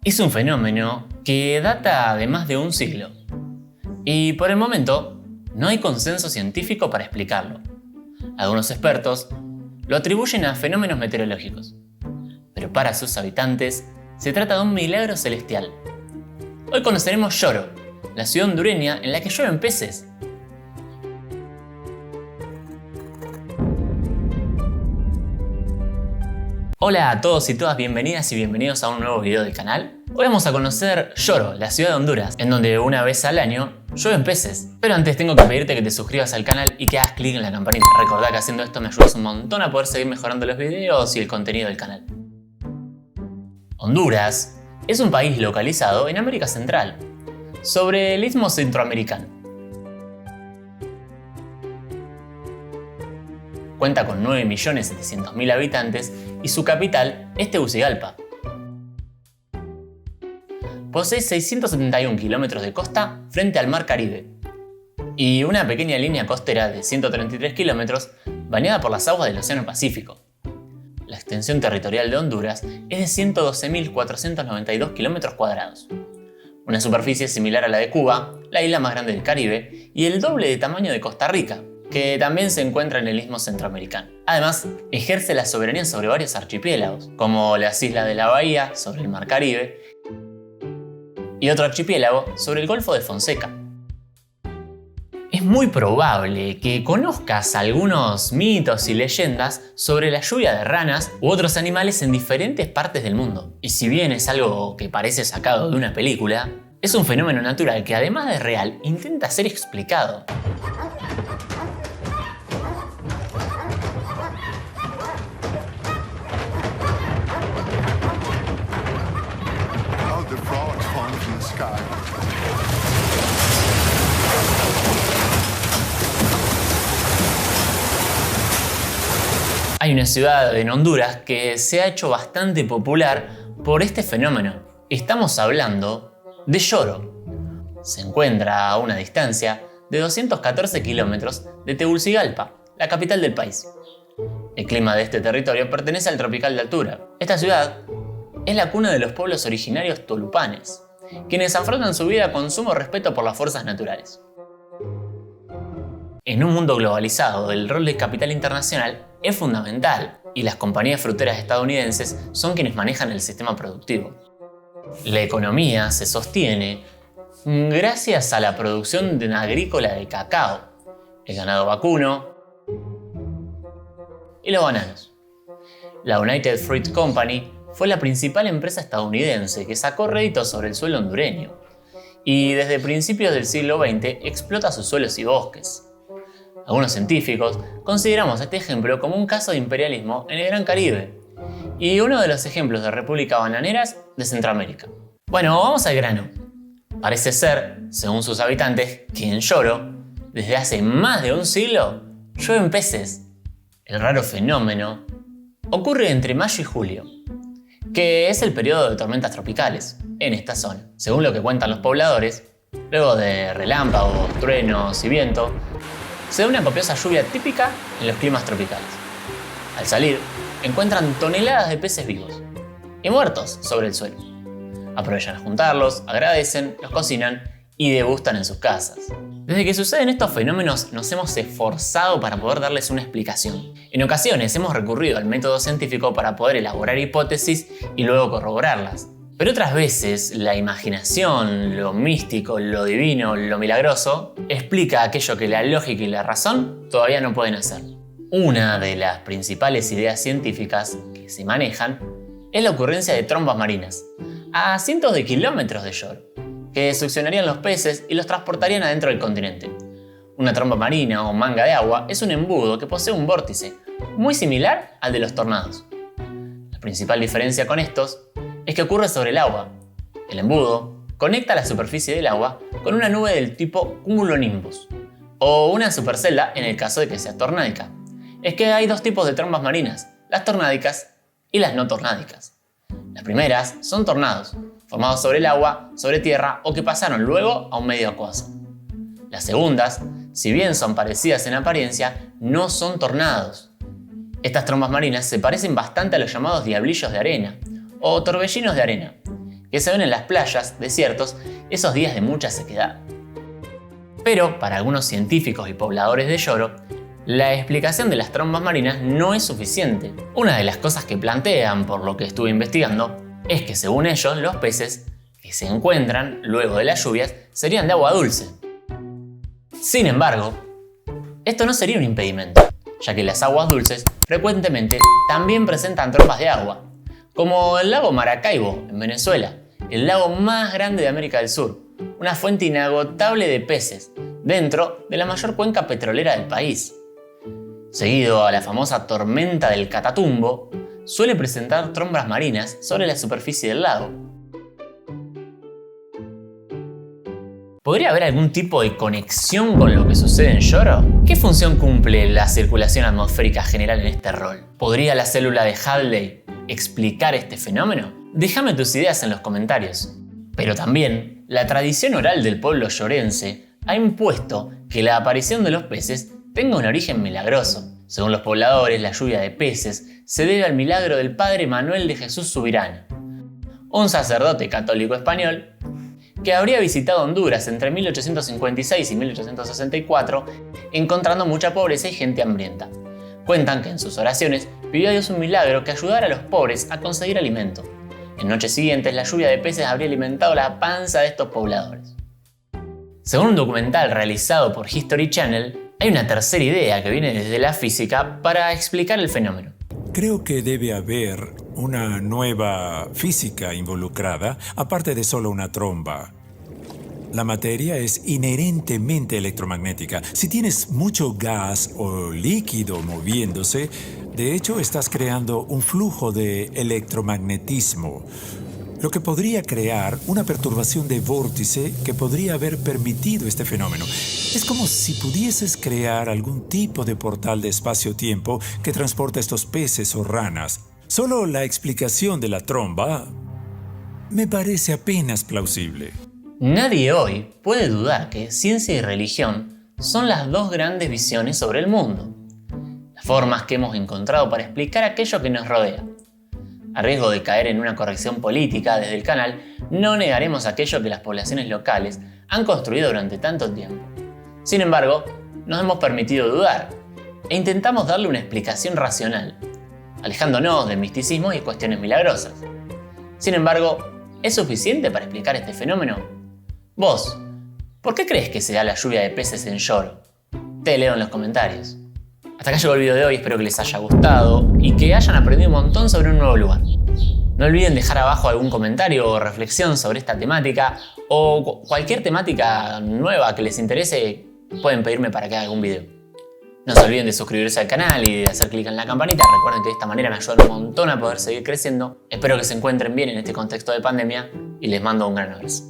Es un fenómeno que data de más de un siglo y por el momento no hay consenso científico para explicarlo. Algunos expertos lo atribuyen a fenómenos meteorológicos, pero para sus habitantes se trata de un milagro celestial. Hoy conoceremos Yoro, la ciudad hondureña en la que llueven peces. Hola a todos y todas, bienvenidas y bienvenidos a un nuevo video del canal. Hoy vamos a conocer Yoro, la ciudad de Honduras, en donde una vez al año llueven peces. Pero antes tengo que pedirte que te suscribas al canal y que hagas clic en la campanita. Recordá que haciendo esto me ayudas un montón a poder seguir mejorando los videos y el contenido del canal. Honduras es un país localizado en América Central, sobre el Istmo Centroamericano. Cuenta con 9.700.000 habitantes y su capital es Tegucigalpa. Posee 671 kilómetros de costa frente al Mar Caribe y una pequeña línea costera de 133 kilómetros bañada por las aguas del Océano Pacífico. La extensión territorial de Honduras es de 112.492 kilómetros cuadrados, una superficie similar a la de Cuba, la isla más grande del Caribe y el doble de tamaño de Costa Rica, que también se encuentra en el Istmo Centroamericano. Además, ejerce la soberanía sobre varios archipiélagos, como las Islas de la Bahía sobre el Mar Caribe y otro archipiélago sobre el Golfo de Fonseca. Es muy probable que conozcas algunos mitos y leyendas sobre la lluvia de ranas u otros animales en diferentes partes del mundo. Y si bien es algo que parece sacado de una película, es un fenómeno natural que además de real, intenta ser explicado. Hay una ciudad en Honduras que se ha hecho bastante popular por este fenómeno. Estamos hablando de Yoro. Se encuentra a una distancia de 214 kilómetros de Tegucigalpa, la capital del país. El clima de este territorio pertenece al tropical de altura. Esta ciudad es la cuna de los pueblos originarios tolupanes, quienes afrontan su vida con sumo respeto por las fuerzas naturales. En un mundo globalizado, el rol de capital internacional es fundamental y las compañías fruteras estadounidenses son quienes manejan el sistema productivo. La economía se sostiene gracias a la producción agrícola de cacao, el ganado vacuno y los bananos. La United Fruit Company fue la principal empresa estadounidense que sacó réditos sobre el suelo hondureño y desde principios del siglo XX explota sus suelos y bosques. Algunos científicos consideramos este ejemplo como un caso de imperialismo en el Gran Caribe y uno de los ejemplos de república bananeras de Centroamérica. Bueno, vamos al grano. Parece ser, según sus habitantes, que en Yoro, desde hace más de un siglo, llueven peces. El raro fenómeno ocurre entre mayo y julio, que es el periodo de tormentas tropicales en esta zona. Según lo que cuentan los pobladores, luego de relámpagos, truenos y viento, se da una copiosa lluvia típica en los climas tropicales. Al salir, encuentran toneladas de peces vivos y muertos sobre el suelo. Aprovechan a juntarlos, agradecen, los cocinan y degustan en sus casas. Desde que suceden estos fenómenos nos hemos esforzado para poder darles una explicación. En ocasiones hemos recurrido al método científico para poder elaborar hipótesis y luego corroborarlas. Pero otras veces la imaginación, lo místico, lo divino, lo milagroso explica aquello que la lógica y la razón todavía no pueden hacer. Una de las principales ideas científicas que se manejan es la ocurrencia de trombas marinas a cientos de kilómetros de Yoro, que succionarían los peces y los transportarían adentro del continente. Una tromba marina o manga de agua es un embudo que posee un vórtice muy similar al de los tornados. La principal diferencia con estos es que ocurre sobre el agua. El embudo conecta la superficie del agua con una nube del tipo cumulonimbus, o una supercelda en el caso de que sea tornádica. Es que hay dos tipos de trombas marinas, las tornádicas y las no tornádicas. Las primeras son tornados, formados sobre el agua, sobre tierra o que pasaron luego a un medio acuoso. Las segundas, si bien son parecidas en apariencia, no son tornados. Estas trombas marinas se parecen bastante a los llamados diablillos de arena o torbellinos de arena, que se ven en las playas, desiertos, esos días de mucha sequedad. Pero para algunos científicos y pobladores de Lloro, la explicación de las trombas marinas no es suficiente. Una de las cosas que plantean, por lo que estuve investigando, es que según ellos los peces que se encuentran luego de las lluvias serían de agua dulce. Sin embargo, esto no sería un impedimento, ya que las aguas dulces frecuentemente también presentan trombas de agua, como el lago Maracaibo en Venezuela, el lago más grande de América del Sur, una fuente inagotable de peces dentro de la mayor cuenca petrolera del país. Seguido a la famosa tormenta del Catatumbo, suele presentar trombas marinas sobre la superficie del lago. ¿Podría haber algún tipo de conexión con lo que sucede en Lloro? ¿Qué función cumple la circulación atmosférica general en este rol? ¿Podría la célula de Hadley explicar este fenómeno? Déjame tus ideas en los comentarios. Pero también, la tradición oral del pueblo llorense ha impuesto que la aparición de los peces tenga un origen milagroso. Según los pobladores, la lluvia de peces se debe al milagro del padre Manuel de Jesús Subirán, un sacerdote católico español que habría visitado Honduras entre 1856 y 1864, encontrando mucha pobreza y gente hambrienta. Cuentan que en sus oraciones pidió a Dios un milagro que ayudara a los pobres a conseguir alimento. En noches siguientes, la lluvia de peces habría alimentado la panza de estos pobladores. Según un documental realizado por History Channel, hay una tercera idea que viene desde la física para explicar el fenómeno. Creo que debe haber una nueva física involucrada, aparte de solo una tromba. La materia es inherentemente electromagnética. Si tienes mucho gas o líquido moviéndose, de hecho estás creando un flujo de electromagnetismo, lo que podría crear una perturbación de vórtice que podría haber permitido este fenómeno. Es como si pudieses crear algún tipo de portal de espacio-tiempo que transporta estos peces o ranas. Solo la explicación de la tromba me parece apenas plausible. Nadie hoy puede dudar que ciencia y religión son las dos grandes visiones sobre el mundo, las formas que hemos encontrado para explicar aquello que nos rodea. A riesgo de caer en una corrección política desde el canal, no negaremos aquello que las poblaciones locales han construido durante tanto tiempo. Sin embargo, nos hemos permitido dudar e intentamos darle una explicación racional, alejándonos de misticismos y cuestiones milagrosas. Sin embargo, ¿es suficiente para explicar este fenómeno? Vos, ¿por qué crees que se da la lluvia de peces en Lloro? Te leo en los comentarios. Hasta acá llegó el video de hoy, espero que les haya gustado y que hayan aprendido un montón sobre un nuevo lugar. No olviden dejar abajo algún comentario o reflexión sobre esta temática o cualquier temática nueva que les interese, pueden pedirme para que haga algún video. No se olviden de suscribirse al canal y de hacer clic en la campanita, recuerden que de esta manera me ayudan un montón a poder seguir creciendo. Espero que se encuentren bien en este contexto de pandemia y les mando un gran abrazo.